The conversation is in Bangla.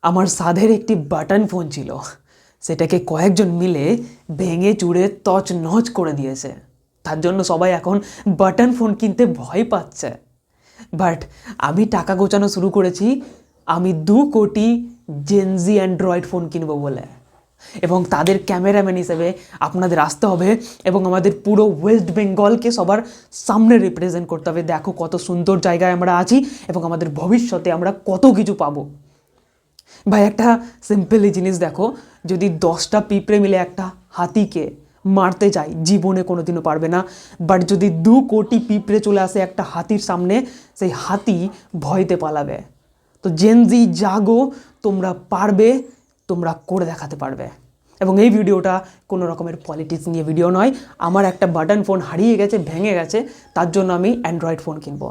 আমার সাধের একটি বাটন ফোন ছিল, সেটাকে কয়েকজন মিলে ভেঙে চুড়ে তছনছ করে দিয়েছে। তার জন্য সবাই এখন বাটন ফোন কিনতে ভয় পাচ্ছে। বাট আমি টাকা গোছানো শুরু করেছি, আমি 2 কোটি জেনজি অ্যান্ড্রয়েড ফোন কিনবো বলে। এবং তাদের ক্যামেরাম্যান হিসেবে আপনাদের আসতে হবে এবং আমাদের পুরো ওয়েস্ট বেঙ্গলকে সবার সামনে রিপ্রেজেন্ট করতে হবে। দেখো কত সুন্দর জায়গায় আমরা আছি এবং আমাদের ভবিষ্যতে আমরা কত কিছু পাবো। ভাই একটা সিম্পলি জিনিস দেখো, যদি 10টা পিঁপড়ে মিলে একটা হাতিকে মারতে যায় জীবনে কোনো দিনও পারবে না। বাট যদি 2 কোটি পিঁপড়ে চলে আসে একটা হাতির সামনে, সেই হাতি ভয়তে পালাবে। তো জেনজি জাগো, তোমরা পারবে, তোমরা করে দেখাতে পারবে। এবং এই ভিডিওটা কোনো রকমের পলিটিক্স নিয়ে ভিডিও নয়। আমার একটা বাটন ফোন হারিয়ে গেছে, ভেঙে গেছে, তার জন্য আমি অ্যান্ড্রয়েড ফোন কিনবো।